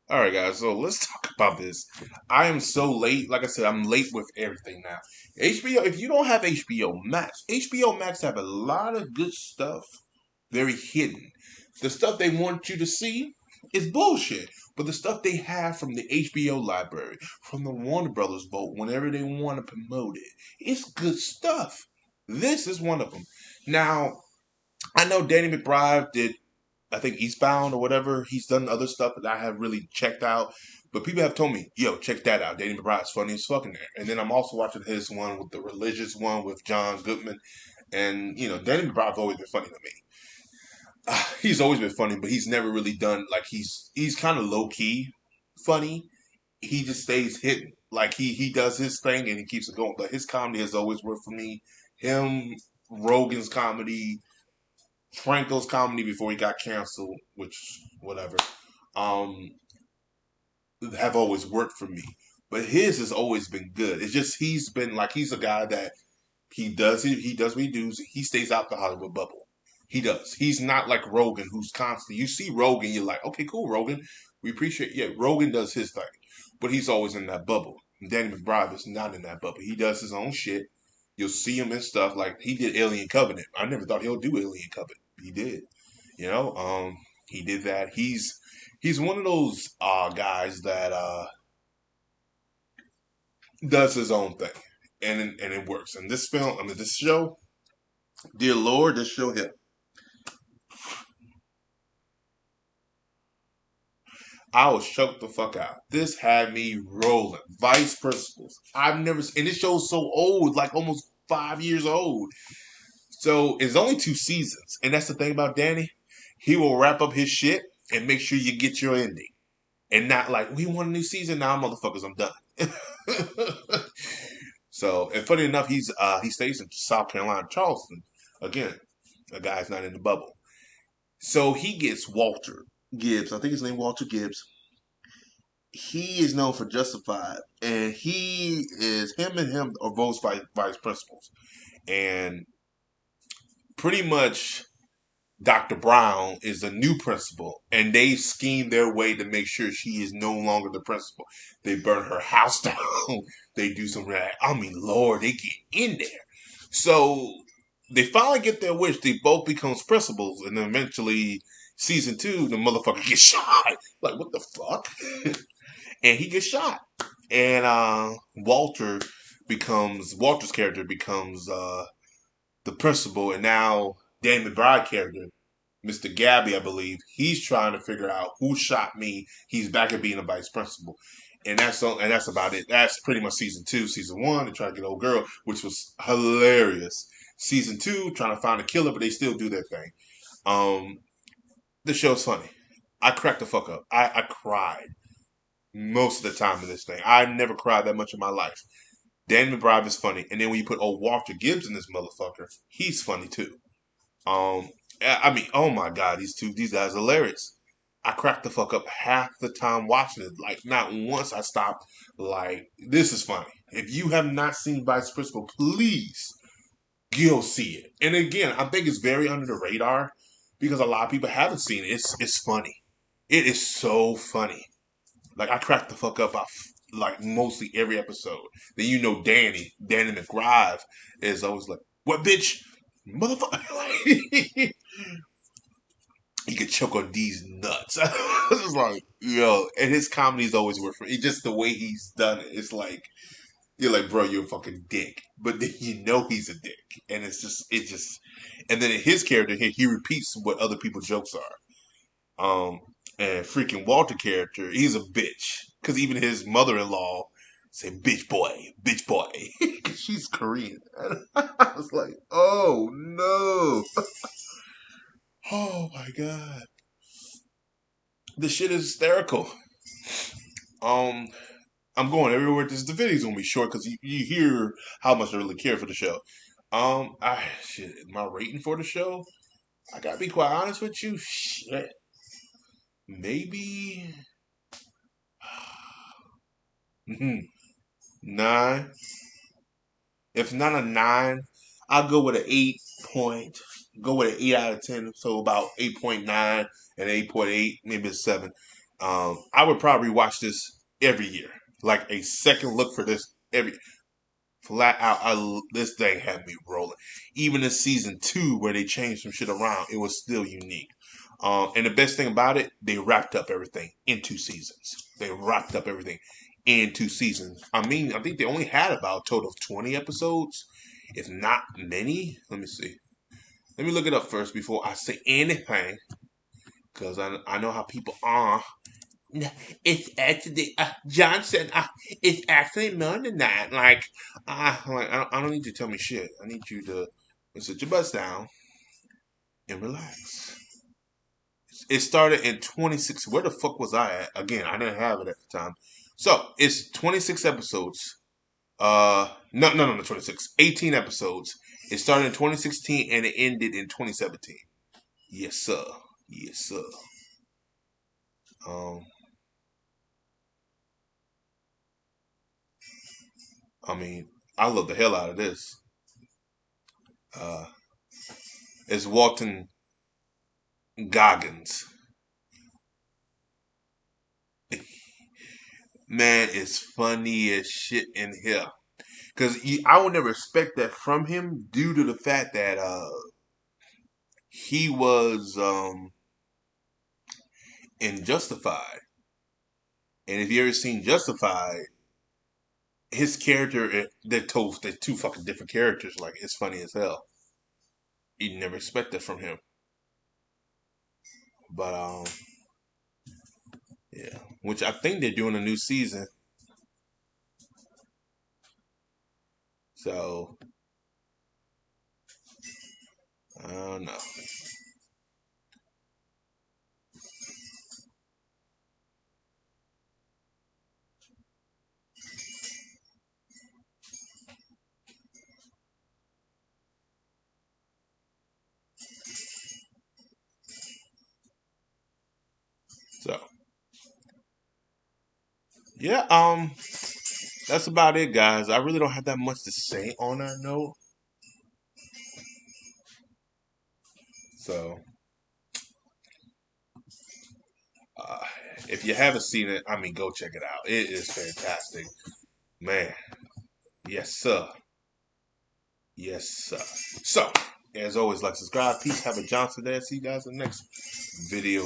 All right, guys. So let's talk about this. I am so late. Like I said, I'm late with everything now. HBO. If you don't have HBO Max, HBO Max have a lot of good stuff. Very hidden. The stuff they want you to see is bullshit. But the stuff they have from the HBO library, from the Warner Brothers vote, whenever they want to promote it, it's good stuff. This is one of them. Now, I know Danny McBride did I think Eastbound or whatever. He's done other stuff that I have really checked out. But people have told me, yo, check that out. Danny McBride's funny as fucking there. And then I'm also watching his one with the religious one with John Goodman. And, Danny McBride's always been funny to me. He's always been funny, but he's never really done, like, he's kind of low key funny. He just stays hidden. Like, he does his thing and he keeps it going. But his comedy has always worked for me. Him, Rogan's comedy, Franco's comedy before he got canceled, which whatever, um, have always worked for me. But his has always been good. It's just he's been like he's a guy that he does what he does. He stays out the Hollywood bubble. He does. He's not like Rogan, who's constantly. You see Rogan, you're like, okay, cool, Rogan. We appreciate. Yeah, Rogan does his thing, but he's always in that bubble. Danny McBride is not in that bubble. He does his own shit. You'll see him in stuff like he did Alien Covenant. I never thought he'll do Alien Covenant. He did. You know, he did that. He's one of those guys that does his own thing, and it works. And this film, I mean, this show, dear Lord, this show hit. I was choked the fuck out. This had me rolling. Vice Principals. I've never and this show's so old, like almost 5 years old. So it's only 2 seasons, and that's the thing about Danny. He will wrap up his shit and make sure you get your ending, and not like we want a new season now, motherfuckers. I'm done. So, and funny enough, he stays in South Carolina, Charleston. Again, a guy's not in the bubble. So he gets Walter Gibbs. I think his name Walter Gibbs. He is known for Justified, and him and him are both vice principals, and pretty much Dr. Brown is a new principal, and they scheme their way to make sure she is no longer the principal. They burn her house down. They do some, I mean, Lord, they get in there. So they finally get their wish. They both becomes principals, and then eventually, season 2, the motherfucker gets shot. Like, what the fuck? And he gets shot. And Walter's character becomes the principal, and now Dan McBride character, Mr. Gabby, I believe, he's trying to figure out who shot me. He's back at being a vice principal. And that's about it. That's pretty much season 2. Season 1, they try to get old girl, which was hilarious. Season 2, trying to find a killer, but they still do their thing. Um, the show's funny. I cracked the fuck up. I cried most of the time in this thing. I never cried that much in my life. Dan McBride is funny, and then when you put old Walter Gibbs in this motherfucker, he's funny too. Um, I mean, oh my god, these guys are hilarious. I cracked the fuck up half the time watching it. Like, not once I stopped. Like, this is funny. If you have not seen Vice Principal, please go see it. And again, I think it's very under the radar because a lot of people haven't seen it. It's funny. It is so funny. Like, I cracked the fuck up off like mostly every episode. Then Danny McBride is always like, "What bitch, motherfucker?" He could choke on these nuts. I was like, yo, and his comedy's always worked for me. It's just the way he's done it. It's like you're like, bro, you're a fucking dick, but then he's a dick, and and then in his character, he repeats what other people's jokes are. And freaking Walter character, he's a bitch because even his mother-in-law say bitch boy. She's Korean. I was like, oh no, oh my god. This shit is hysterical. Um, I'm going everywhere. The video's gonna be short because you hear how much I really care for the show. My rating for the show. I gotta be quite honest with you. Shit, maybe 9. If not a 9, I'll go with an 8 point. Go with an 8 out of 10. So about 8.9 and 8.8, maybe a 7. I would probably watch this every year, like a second look for this every flat out. This thing had me rolling. Even in season two, where they changed some shit around, it was still unique. And the best thing about it, they wrapped up everything in 2 seasons. They wrapped up everything in 2 seasons. I mean, I think they only had about a total of 20 episodes, if not many. Let me see. Let me look it up first before I say anything, because I know how people are. No, it's actually Johnson. It's actually more than that. I don't need you to tell me shit. I need you to sit your butts down and relax. It started in 26. Where the fuck was I at? Again, I didn't have it at the time. So it's 26 episodes. No, 26. 18 episodes. It started in 2016 and it ended in 2017. Yes, sir. Yes, sir. Um, I mean, I love the hell out of this. Uh, it's Walton Goggins. Man, it's funny as shit in here. Because I would never expect that from him due to the fact that he was in Justified. And if you ever seen Justified, his character, they're two fucking different characters. Like, it's funny as hell. You never expect that from him. But, yeah. Which I think they're doing a new season. So, I don't know. So, yeah, that's about it, guys. I really don't have that much to say on that note. So, uh, if you haven't seen it, I mean, go check it out. It is fantastic, man. Yes, sir. Yes, sir. So, as always, like, subscribe, peace, have a Johnson there. See you guys in the next video.